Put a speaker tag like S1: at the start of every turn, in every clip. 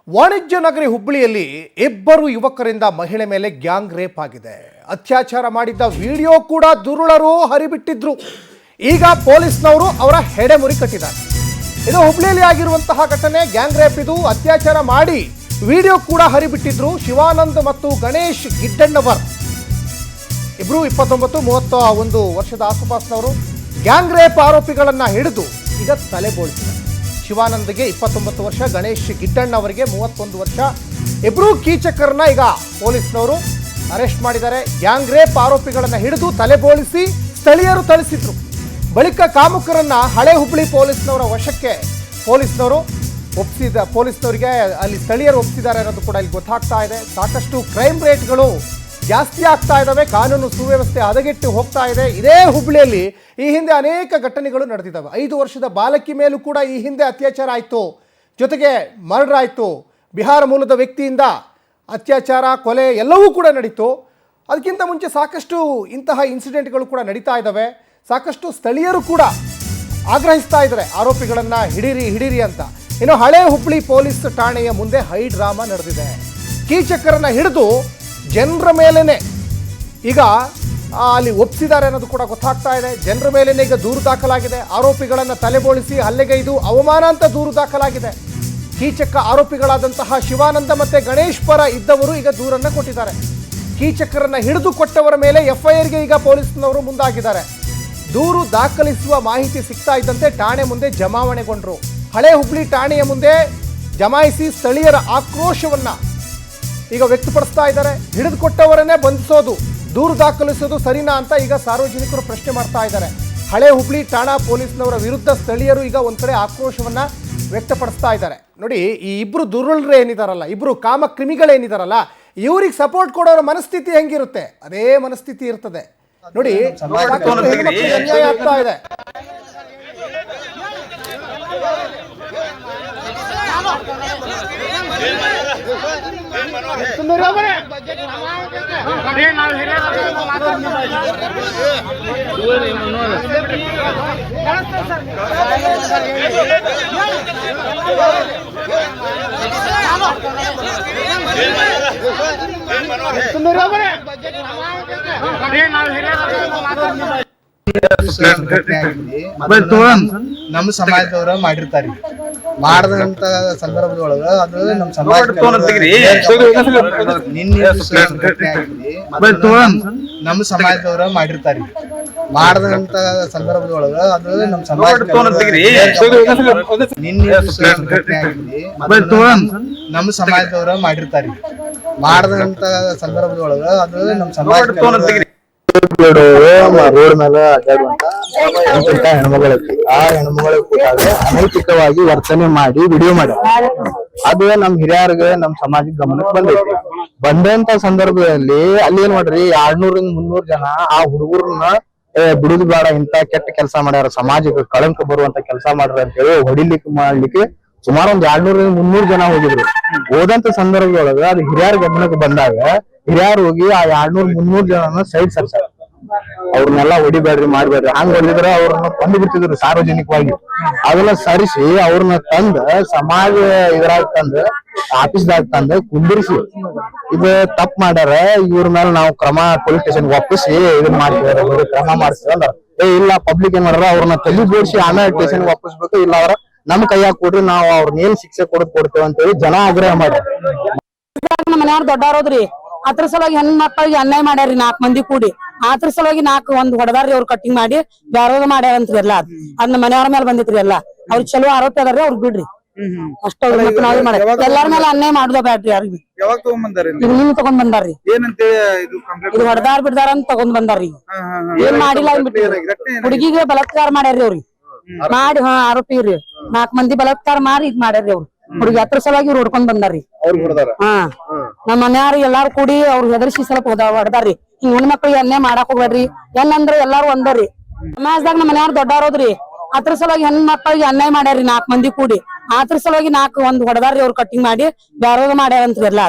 S1: ವಾಣಿಜ್ಯ ನಗರಿ ಹುಬ್ಬಳ್ಳಿಯಲ್ಲಿ ಇಬ್ಬರು ಯುವಕರಿಂದ ಮಹಿಳೆ ಮೇಲೆ ಗ್ಯಾಂಗ್ ರೇಪ್ ಆಗಿದೆ. ಅತ್ಯಾಚಾರ ಮಾಡಿದ್ದ ವಿಡಿಯೋ ಕೂಡ ದುರುಳರು ಹರಿಬಿಟ್ಟಿದ್ರು. ಈಗ ಪೊಲೀಸ್ನವರು ಅವರ ಹೆಡೆಮುರಿ ಕಟ್ಟಿದ್ದಾರೆ. ಇದು ಹುಬ್ಬಳ್ಳಿಯಲ್ಲಿ ಆಗಿರುವಂತಹ ಘಟನೆ. ಗ್ಯಾಂಗ್ ರೇಪ್ ಇದು. ಅತ್ಯಾಚಾರ ಮಾಡಿ ವಿಡಿಯೋ ಕೂಡ ಹರಿಬಿಟ್ಟಿದ್ರು. ಶಿವಾನಂದ್ ಮತ್ತು ಗಣೇಶ್ ಗಿಡ್ಡಣ್ಣವರ್ ಇಬ್ರು 29-31 ವರ್ಷದ ಆಸುಪಾಸಿನವರು ಗ್ಯಾಂಗ್ ರೇಪ್ ಆರೋಪಿಗಳನ್ನ ಹಿಡಿದು ಈಗ ತಲೆಬೋಳಿಸಿದ್ದಾರೆ. ಶಿವಾನಂದ್ಗೆ 29 ವರ್ಷ, ಗಣೇಶ್ ಗಿಡ್ಡಣ್ಣ ಅವರಿಗೆ 31 ವರ್ಷ. ಇಬ್ರು ಕೀಚಕರನ್ನ ಈಗ ಪೊಲೀಸ್ನವರು ಅರೆಸ್ಟ್ ಮಾಡಿದ್ದಾರೆ. ಗ್ಯಾಂಗ್ ರೇಪ್ ಆರೋಪಿಗಳನ್ನ ಹಿಡಿದು ತಲೆಬೋಳಿಸಿ ಸ್ಥಳೀಯರು ಥಳಿಸಿದ್ರು. ಬಳಿಕ ಕಾಮುಕರನ್ನ ಹಳೆ ಹುಬ್ಬಳ್ಳಿ ಪೊಲೀಸ್ನವರ ವಶಕ್ಕೆ ಪೊಲೀಸ್ನವರು ಪೊಲೀಸ್ನವರಿಗೆ ಅಲ್ಲಿ ಸ್ಥಳೀಯರು ಒಪ್ಪಿಸಿದ್ದಾರೆ ಅನ್ನೋದು ಕೂಡ ಇಲ್ಲಿ ಗೊತ್ತಾಗ್ತಾ ಇದೆ. ಸಾಕಷ್ಟು ಕ್ರೈಮ್ ರೇಟ್ಗಳು ಜಾಸ್ತಿ ಆಗ್ತಾ ಇದ್ದಾವೆ. ಕಾನೂನು ಸುವ್ಯವಸ್ಥೆ ಹದಗೆಟ್ಟು ಹೋಗ್ತಾ ಇದೆ. ಇದೇ ಹುಬ್ಬಳ್ಳಿಯಲ್ಲಿ ಈ ಹಿಂದೆ ಅನೇಕ ಘಟನೆಗಳು ನಡೆದಿದ್ದಾವೆ. 5 ವರ್ಷದ ಬಾಲಕಿ ಮೇಲೂ ಕೂಡ ಈ ಹಿಂದೆ ಅತ್ಯಾಚಾರ ಆಯಿತು, ಜೊತೆಗೆ ಮರ್ಡರ್ ಆಯಿತು. ಬಿಹಾರ ಮೂಲದ ವ್ಯಕ್ತಿಯಿಂದ ಅತ್ಯಾಚಾರ, ಕೊಲೆ ಎಲ್ಲವೂ ಕೂಡ ನಡೀತು. ಅದಕ್ಕಿಂತ ಮುಂಚೆ ಸಾಕಷ್ಟು ಇಂತಹ ಇನ್ಸಿಡೆಂಟ್ಗಳು ಕೂಡ ನಡೀತಾ ಇದ್ದಾವೆ. ಸಾಕಷ್ಟು ಸ್ಥಳೀಯರು ಕೂಡ ಆಗ್ರಹಿಸ್ತಾ ಇದ್ದಾರೆ ಆರೋಪಿಗಳನ್ನು ಹಿಡೀರಿ ಅಂತ. ಇನ್ನು ಹಳೆ ಹುಬ್ಬಳ್ಳಿ ಪೊಲೀಸ್ ಠಾಣೆಯ ಮುಂದೆ ಹೈ ಡ್ರಾಮಾ ನಡೆದಿದೆ. ಕೀಚಕರನ್ನ ಹಿಡಿದು ಜನರ ಮೇಲೇ ಈಗ ಅಲ್ಲಿ ಒಪ್ಪಿಸಿದ್ದಾರೆ ಅನ್ನೋದು ಕೂಡ ಗೊತ್ತಾಗ್ತಾ ಇದೆ. ಜನರ ಮೇಲೇ ಈಗ ದೂರು ದಾಖಲಾಗಿದೆ. ಆರೋಪಿಗಳನ್ನು ತಲೆಬೋಳಿಸಿ ಹಲ್ಲೆಗೈದು ಅವಮಾನ ಅಂತ ದೂರು ದಾಖಲಾಗಿದೆ. ಕೀಚಕ ಆರೋಪಿಗಳಾದಂತಹ ಶಿವಾನಂದ ಮತ್ತು ಗಣೇಶ್ ಪರ ಇದ್ದವರು ಈಗ ದೂರನ್ನು ಕೊಟ್ಟಿದ್ದಾರೆ. ಕೀಚಕರನ್ನ ಹಿಡಿದು ಕೊಟ್ಟವರ ಮೇಲೆ FIRಗೆ ಈಗ ಪೊಲೀಸ್ನವರು ಮುಂದಾಗಿದ್ದಾರೆ. ದೂರು ದಾಖಲಿಸುವ ಮಾಹಿತಿ ಸಿಗ್ತಾ ಇದ್ದಂತೆ ಠಾಣೆ ಮುಂದೆ ಜಮಾವಣೆಗೊಂಡರು. ಹಳೆ ಹುಬ್ಬಳ್ಳಿ ಠಾಣೆಯ ಮುಂದೆ ಜಮಾಯಿಸಿ ಸ್ಥಳೀಯರ ಆಕ್ರೋಶವನ್ನು ಈಗ ವ್ಯಕ್ತಪಡಿಸ್ತಾ ಇದ್ದಾರೆ. ಹಿಡಿದುಕೊಟ್ಟವರನ್ನೇ ಬಂಧಿಸೋದು, ದೂರು ದಾಖಲಿಸೋದು ಸರಿನಾ ಅಂತ ಈಗ ಸಾರ್ವಜನಿಕರು ಪ್ರಶ್ನೆ ಮಾಡ್ತಾ ಇದ್ದಾರೆ. ಹಳೆ ಹುಬ್ಬಳ್ಳಿ ಠಾಣಾ ಪೊಲೀಸ್ನವರ ವಿರುದ್ಧ ಸ್ಥಳೀಯರು ಈಗ ಒಂದು ಕಡೆ ಆಕ್ರೋಶವನ್ನು ವ್ಯಕ್ತಪಡಿಸ್ತಾ ಇದ್ದಾರೆ. ನೋಡಿ, ಈ ಇಬ್ಬರು ದುರುಳರು ಏನಿದಾರಲ್ಲ, ಇಬ್ಬರು ಕಾಮ ಕ್ರಿಮಿಗಳೇನಿದಾರಲ್ಲ, ಇವ್ರಿಗೆ ಸಪೋರ್ಟ್ ಕೊಡೋರ ಮನಸ್ಥಿತಿ ಹೆಂಗಿರುತ್ತೆ ಅದೇ ಮನಸ್ಥಿತಿ ಇರ್ತದೆ. ನೋಡಿ, ಅನ್ಯಾಯ ಆಗ್ತಾ ಇದೆ.
S2: ನಮ್ಮ ಸಮಾಜದವ್ರ ಮಾಡಿರ್ತಾರಿ. ಮಾಡದಂತ ಸಂದರ್ಭದೊಳಗ ಅದು ನಮ್ಮ ಸಮಾಜ ನಮ್ಮ ಸಮಾಜದವ್ರ ಮಾಡಿರ್ತಾರಿ. ಮಾಡದಂತ ಸಂದರ್ಭದೊಳಗ ಅದು ನಮ್ಮ ಸಮಾಜ ನಮ್ಮ ಸಮಾಜದವ್ರ ಮಾಡಿರ್ತಾರಿ. ಮಾಡದಂತ ಸಂದರ್ಭದೊಳಗ ಅದು ನಮ್ಮ ಸಮಾಜ ರೋಡ್ ಮೇಲೆ ಅಡ್ಡಾಡುವಂತ ಹೆಣ್ಮಗಳೈತಿ. ಆ ಹೆಣ್ಮಗಳ ಕೂಟಾಗ ಅನೈತಿಕವಾಗಿ ವರ್ತನೆ ಮಾಡಿ ವಿಡಿಯೋ ಮಾಡಿ ಅದು ನಮ್ ಹಿರಿಯರ್ಗೆ ನಮ್ ಸಮಾಜಕ್ಕೆ ಗಮನಕ್ಕೆ ಬಂದೈತಿ. ಬಂದಂತ ಸಂದರ್ಭದಲ್ಲಿ ಅಲ್ಲಿ ಏನ್ ಮಾಡ್ರಿ 200-300 ಜನ ಆ ಹುಡುಗರನ್ನ ಬಿಡುದು ಬೇಡ, ಇಂತ ಕೆಟ್ಟ ಕೆಲಸ ಮಾಡ್ಯಾರ, ಸಮಾಜಕ್ಕೆ ಕಳಂಕ ಬರುವಂತ ಕೆಲಸ ಮಾಡ್ರ ಅಂತ ಹೇಳಿ ಮಾಡ್ಲಿಕ್ಕೆ ಸುಮಾರು ಒಂದ್ 200-300 ಜನ ಹೋಗಿದ್ರು. ಹೋದಂತ ಸಂದರ್ಭದೊಳಗ ಅದು ಹಿರಿಯರ ಗಮನಕ್ಕೆ ಬಂದಾಗ ಹಿರಿಯರು ಹೋಗಿ ಆ 200-300 ಜನನ ಸೈಡ್ ಸರ್ಸಾರ. ಅವ್ರನ್ನೆಲ್ಲ ಹೊಡಿಬೇಡ್ರಿ, ಮಾಡ್ಬೇಡ್ರಿ, ಹಂಗ ಹೊಡಿದ್ರ ಅವ್ರನ್ನ ತಂದು ಬಿಡ್ತಿದ್ರು ಸಾರ್ವಜನಿಕವಾಗಿ. ಅದೆಲ್ಲ ಸರಿಸಿ ಅವ್ರನ್ನ ತಂದ ಸಮಾಜ ಇದ್ರಾಗ ತಂದ ಆಫೀಸ್ದಾಗ ತಂದ ಕುಂದಿರಿಸಿ ಇದು ತಪ್ಪು ಮಾಡ್ಯಾರ, ಇವ್ರ ಮೇಲೆ ನಾವು ಪೊಲೀಸ್ ಸ್ಟೇಷನ್ ಒಪ್ಪಿಸಿ ಇದನ್ನ ಮಾಡ್ತಿದಾರೆ, ಕ್ರಮ ಮಾಡಿಸ್ತೀವಿ ಅಂದ್ರ ಇಲ್ಲ ಪಬ್ಲಿಕ್ ಏನ್ ಮಾಡ್ಯಾರ ಅವ್ರನ್ನ ತಲೆ ಬೋಡಿಸಿ ಆಮೇಲೆ ಸ್ಟೇಷನ್ ಒಪ್ಪಿಸ್ಬೇಕು, ಇಲ್ಲ ಅವ್ರ ನಮ್ ಕೈಯಾಗ ಕೊಡ್ರಿ, ನಾವು ಅವ್ರನ್ನ ಏನ್ ಶಿಕ್ಷೆ ಕೊಡ್ತೇವೆ ಅಂತ ಹೇಳಿ ಜನ ಆಗ್ರಹ ಮಾಡ್ಯಾರ.
S3: ನಮ್ಮ ಮನೆಯವ್ರ ದೊಡ್ಡವ್ರದ್ರಿ ಅದ್ರ ಸಲುವಾಗಿ ಹೆಣ್ ಮಕ್ಕಳಿಗೆ ಅನ್ಯಾಯ ಮಾಡ್ಯಾರಿ. 4 ಮಂದಿ ಕೂಡಿ ಅದ್ರ ಸಲುವಾಗಿ 4 ಒಂದ್ ಹೊಡೆದಾರ್ರಿ. ಅವ್ರು ಕಟ್ಟಿಂಗ್ ಮಾಡಿ ಬ್ಯಾರೋಗ ಮಾಡ್ಯಾರಂತ್ರಿ. ಎಲ್ಲ ಅದ್ ಮನೆಯವ್ರ ಮೇಲೆ ಬಂದಿತ್ರಿ. ಎಲ್ಲ ಅವ್ರ ಚಲೋ ಆರೋಪಿ ಅದಾರ್ರಿ, ಅವ್ರಿಗೆ ಬಿಡ್ರಿ ಅಷ್ಟ. ನಾವೇ ಮಾಡಿ ಎಲ್ಲಾರ ಮೇಲೆ ಅನ್ಯಾಯ ಮಾಡುದ ಬ್ಯಾಡ್ರಿ. ಯಾರಿಗ ಈಗ ನಿಮ್ ತಗೊಂಡ್ ಬಂದಾರ್ರಿ, ಇದು ಹೊಡೆದಾರ್ ಬಿಡ್ದಾರ ಅಂತ ತಗೊಂಡ್ ಬಂದಾರ್ರಿ. ಏನ್ ಮಾಡಿಲ್ಲ ಹುಡುಗಿಗೆ ಬಲಾತ್ಕಾರ ಮಾಡ್ಯಾರ್ರಿ. ಅವ್ರಿಗೆ ಮಾಡಿ ಆರೋಪಿ ರೀ 4 ಮಂದಿ ಬಲಾತ್ಕಾರ ಮಾಡಿ ಇದ್ ಮಾಡ್ಯಾರ್ರಿ. ಅವ್ರು ಹುಡುಗಿ ಹತ್ರ ಸಲುವಾಗಿ ಇವ್ರು ಹೊಡ್ಕೊಂಡ್ ಬಂದಾರ್ರಿ. ನಮ್ಮ ಮನ್ಯಾರ ಎಲ್ಲಾರು ಕೂಡಿ ಅವ್ರು ಹೆದರ್ಸಿ ಸ್ವಲ್ಪ ಹೊಡೆದಾರ್ರಿ. ಹಿಂಗ್ ಹೆಣ್ಮಕ್ಳಿಗೆ ಅನ್ಯಾಯ ಮಾಡಾಕ್ ಹೋಗ್ಬೇಡ್ರಿ. ಏನಂದ್ರ ಎಲ್ಲಾರು ಒಂದರಿ ಸಮಾಜದಾಗ ನಮ್ಮ ಮನ್ಯಾರ ದೊಡ್ಡವ್ರದ್ರಿ ಅದ್ರ ಸಲುವಾಗಿ ಹೆಣ್ ಮಕ್ಕಳಿಗೆ ಅನ್ಯಾಯ ಮಾಡ್ಯಾರಿ. 4 ಮಂದಿ ಕೂಡಿ ಅದ್ರ ಸಲುವಾಗಿ 4 ಒಂದ್ ಹೊಡೆದಾರ್ರಿ. ಅವ್ರು ಕಟ್ಟಿಂಗ್ ಮಾಡಿ ಬ್ಯಾರೋಗ ಮಾಡ್ಯಾರಂತ್ರಿ. ಎಲ್ಲ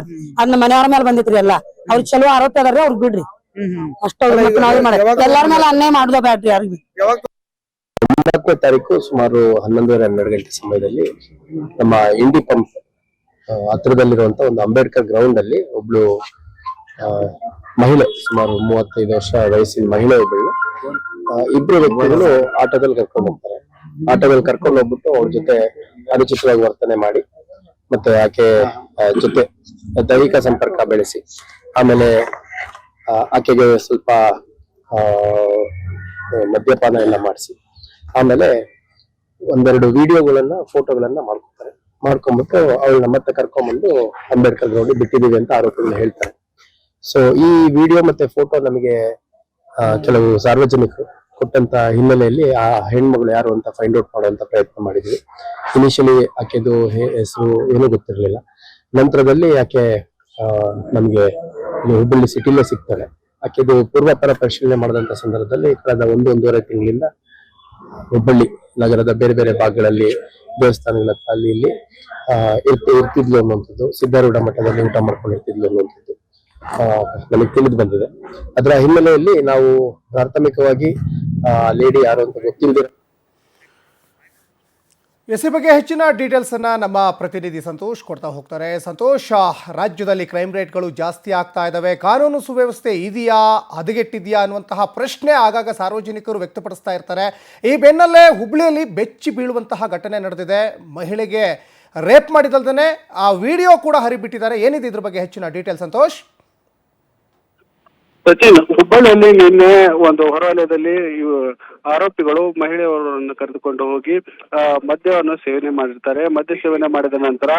S3: ಅದ್ ಮನೆಯವ್ರ ಮೇಲೆ ಬಂದಿತ್ರಿ. ಎಲ್ಲ ಅವ್ರಿಗೆ ಚಲೋ ಆರೋಪಿ ಅದಾರ್ರಿ, ಅವ್ರಿಗೆ ಬಿಡ್ರಿ ಅಷ್ಟ. ನಾವೇ ಮಾಡಿ ಎಲ್ಲಾರ ಮೇಲೆ ಅನ್ಯಾಯ ಮಾಡುದ ಬ್ಯಾಡ್ರಿ. ಯಾರಿಗ
S4: 4ನೇ ತಾರೀಕು ಸುಮಾರು 11:30 ಗಂಟೆ ಸಮಯದಲ್ಲಿ ನಮ್ಮ ಇಂಡಿ ಪಂಪ್ ಹತ್ರದಲ್ಲಿರುವಂತ ಒಂದು ಅಂಬೇಡ್ಕರ್ ಗ್ರೌಂಡ್ ಅಲ್ಲಿ ಒಬ್ಳು ಮಹಿಳೆ, ಸುಮಾರು 35 ವರ್ಷ ವಯಸ್ಸಿನ ಮಹಿಳೆ ಒಬ್ಬಳು, ಇಬ್ರು ವ್ಯಕ್ತಿಗಳು ಆಟೋದಲ್ಲಿ ಕರ್ಕೊಂಡು ಹೋಗ್ತಾರೆ. ಆಟೋದಲ್ಲಿ ಕರ್ಕೊಂಡು ಹೋಗ್ಬಿಟ್ಟು ಅವ್ರ ಜೊತೆ ಅನುಚಿತವಾಗಿ ವರ್ತನೆ ಮಾಡಿ, ಮತ್ತೆ ಆಕೆ ಜೊತೆ ದೈಹಿಕ ಸಂಪರ್ಕ ಬೆಳೆಸಿ, ಆಮೇಲೆ ಆಕೆಗೆ ಸ್ವಲ್ಪ ಮದ್ಯಪಾನ ಎಲ್ಲ ಮಾಡಿಸಿ, ಆಮೇಲೆ ಒಂದೆರಡು ವಿಡಿಯೋಗಳನ್ನ, ಫೋಟೋಗಳನ್ನ ಮಾಡ್ಕೊಂಡ್ಬಿಟ್ಟು ಅವಳನ್ನ ಮತ್ತೆ ಕರ್ಕೊಂಡ್ಬಂದು ಅಂಬೇಡ್ಕರ್ ಗ್ರೌಂಡ್ ಬಿಟ್ಟಿದೀವಿ ಅಂತ ಆರೋಪಿಗಳು ಹೇಳ್ತಾರೆ. ಸೊ ಈ ವಿಡಿಯೋ ಮತ್ತೆ ಫೋಟೋ ನಮಗೆ ಕೆಲವು ಸಾರ್ವಜನಿಕರು ಕೊಟ್ಟಂತ ಹಿನ್ನೆಲೆಯಲ್ಲಿ ಆ ಹೆಣ್ಮಗಳು ಯಾರು ಅಂತ ಫೈಂಡ್ ಔಟ್ ಮಾಡುವಂತ ಪ್ರಯತ್ನ ಮಾಡಿದ್ವಿ. ಇನಿಷಿಯಲಿ ಆಕೆದು ಹೆಸರು ಏನೂ ಗೊತ್ತಿರಲಿಲ್ಲ. ನಂತರದಲ್ಲಿ ಆಕೆ ನಮ್ಗೆ ಹುಬ್ಬಳ್ಳಿ ಸಿಟಿಲೇ ಸಿಗ್ತಾಳೆ. ಆಕೆದು ಪೂರ್ವಾಪರ ಪರಿಶೀಲನೆ ಮಾಡಿದಂತ ಸಂದರ್ಭದಲ್ಲಿ ಕಳೆದ 1-1.5 ತಿಂಗಳಿಂದ ಹುಬ್ಬಳ್ಳಿ ನಗರದ ಬೇರೆ ಬೇರೆ ಭಾಗಗಳಲ್ಲಿ ದೇವಸ್ಥಾನಗಳ ಅಲ್ಲಿ ಇಲ್ಲಿ ಇರ್ತಿದ್ಲು ಅನ್ನುವಂಥದ್ದು, ಸಿದ್ದಾರೂಢ ಮಠದಲ್ಲಿ ಊಟ ಮಾಡ್ಕೊಂಡು ಇರ್ತಿದ್ಲು ಅನ್ನುವಂಥದ್ದು ನಮಗೆ ತಿಳಿದು ಬಂದಿದೆ. ಅದರ ಹಿನ್ನೆಲೆಯಲ್ಲಿ ನಾವು ಪ್ರಾಥಮಿಕವಾಗಿ ಲೇಡಿ ಯಾರು ಅಂತ ಗೊತ್ತಿಲ್ಲದೆ
S1: ಎಸ್ ಈ ಬಗ್ಗೆ ಹೆಚ್ಚಿನ ಡೀಟೇಲ್ಸ್ ಅನ್ನ ನಮ್ಮ ಪ್ರತಿನಿಧಿ ಸಂತೋಷ್ ಕೊಡ್ತಾ ಹೋಗ್ತಾರೆ. ಸಂತೋಷ್, ರಾಜ್ಯದಲ್ಲಿ ಕ್ರೈಮ್ ರೇಟ್ಗಳು ಜಾಸ್ತಿ ಆಗ್ತಾ ಇದ್ದಾವೆ, ಕಾನೂನು ಸುವ್ಯವಸ್ಥೆ ಇದೆಯಾ, ಹದಗೆಟ್ಟಿದೆಯಾ ಅನ್ನುವಂತಹ ಪ್ರಶ್ನೆ ಆಗಾಗ ಸಾರ್ವಜನಿಕರು ವ್ಯಕ್ತಪಡಿಸ್ತಾ ಇರ್ತಾರೆ. ಈ ಬೆನ್ನಲ್ಲೇ ಹುಬ್ಳಿಯಲ್ಲಿ ಬೆಚ್ಚಿ ಬೀಳುವಂತಹ ಘಟನೆ ನಡೆದಿದೆ. ಮಹಿಳೆಗೆ ರೇಪ್ ಮಾಡಿದಲ್ದೇ ಆ ವಿಡಿಯೋ ಕೂಡ ಹರಿಬಿಟ್ಟಿದ್ದಾರೆ. ಏನಿದೆ ಇದ್ರ ಬಗ್ಗೆ ಹೆಚ್ಚಿನ ಡೀಟೇಲ್ ಸಂತೋಷ್?
S5: ಸಚಿನ್, ಹುಬ್ಬಳ್ಳಿಯಲ್ಲಿ ನಿನ್ನೆ ಒಂದು ಹೊರವಲಯದಲ್ಲಿ ಆರೋಪಿಗಳು ಮಹಿಳೆಯವರನ್ನು ಕರೆದುಕೊಂಡು ಹೋಗಿ ಮದ್ಯವನ್ನು ಸೇವನೆ ಮಾಡಿರ್ತಾರೆ. ಮದ್ಯ ಸೇವನೆ ಮಾಡಿದ ನಂತರ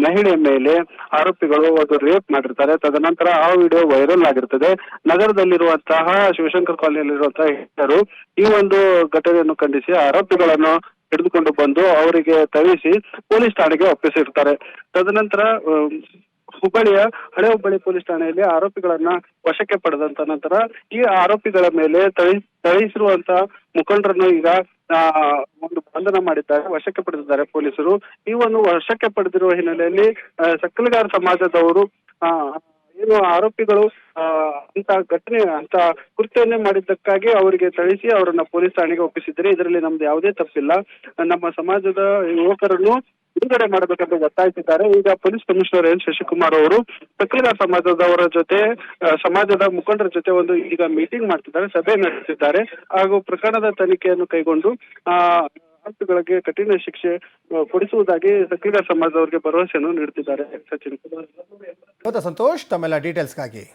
S5: ಮಹಿಳೆಯ ಮೇಲೆ ಆರೋಪಿಗಳು ಒಂದು ರೇಪ್ ಮಾಡಿರ್ತಾರೆ. ತದನಂತರ ಆ ವಿಡಿಯೋ ವೈರಲ್ ಆಗಿರ್ತದೆ. ನಗರದಲ್ಲಿರುವಂತಹ ಶಿವಶಂಕರ್ ಕಾಲನಿಯಲ್ಲಿರುವಂತಹ ಹಿರಿಯರು ಈ ಒಂದು ಘಟನೆಯನ್ನು ಖಂಡಿಸಿ ಆರೋಪಿಗಳನ್ನು ಹಿಡಿದುಕೊಂಡು ಬಂದು ಅವರಿಗೆ ತಳಿಸಿ ಪೊಲೀಸ್ ಠಾಣೆಗೆ ಒಪ್ಪಿಸಿರ್ತಾರೆ. ತದನಂತರ ಹುಬ್ಬಳ್ಳಿಯ ಹಳೆ ಹುಬ್ಬಳ್ಳಿ ಪೊಲೀಸ್ ಠಾಣೆಯಲ್ಲಿ ಆರೋಪಿಗಳನ್ನ ವಶಕ್ಕೆ ಪಡೆದಂತ ನಂತರ ಈ ಆರೋಪಿಗಳ ಮೇಲೆ ಥಳಿಸಿರುವಂತ ಮುಖಂಡರನ್ನು ಈಗ ಒಂದು ಬಂಧನ ಮಾಡಿದ್ದಾರೆ, ವಶಕ್ಕೆ ಪಡೆದಿದ್ದಾರೆ ಪೊಲೀಸರು. ಈ ಒಂದು ವಶಕ್ಕೆ ಪಡೆದಿರುವ ಹಿನ್ನೆಲೆಯಲ್ಲಿ ಸಕ್ಕಲಿಗಾರ ಸಮಾಜದವರು ಏನು ಆರೋಪಿಗಳು ಅಂತ ಘಟನೆ ಅಂತ ಕೃತ್ಯವನ್ನೇ ಮಾಡಿದ್ದಕ್ಕಾಗಿ ಅವರಿಗೆ ಥಳಿಸಿ ಅವರನ್ನ ಪೊಲೀಸ್ ಠಾಣೆಗೆ ಒಪ್ಪಿಸಿದ್ದಾರೆ. ಇದರಲ್ಲಿ ನಮ್ದು ಯಾವುದೇ ತಪ್ಪಿಲ್ಲ, ನಮ್ಮ ಸಮಾಜದ ಯುವಕರನ್ನು ಬಿಡುಗಡೆ ಮಾಡಬೇಕಂತ ಒತ್ತಾಯಿಸಿದ್ದಾರೆ. ಈಗ ಪೊಲೀಸ್ ಕಮಿಷನರ್ ಎನ್ ಶಶಿಕುಮಾರ್ ಅವರು ಸಕ್ಕಲಿಗಾರ ಸಮಾಜದವರ ಜೊತೆ, ಸಮಾಜದ ಮುಖಂಡರ ಜೊತೆ ಒಂದು ಈಗ ಮೀಟಿಂಗ್ ಮಾಡ್ತಿದ್ದಾರೆ, ಸಭೆ ನಡೆಸಿದ್ದಾರೆ. ಹಾಗೂ ಪ್ರಕರಣದ ತನಿಖೆಯನ್ನು ಕೈಗೊಂಡು ಆರೋಪಿಗಳಿಗೆ ಕಠಿಣ ಶಿಕ್ಷೆ ಕೊಡಿಸುವುದಾಗಿ ಸಕ್ಕಲಿಗಾರ ಸಮಾಜದವರಿಗೆ ಭರವಸೆಯನ್ನು ನೀಡುತ್ತಿದ್ದಾರೆ. ಸಚಿನ್,
S1: ಹೌದಾ ಸಂತೋಷ್, ತಮ್ಮೆಲ್ಲ ಡೀಟೇಲ್ಸ್ಗಾಗಿ.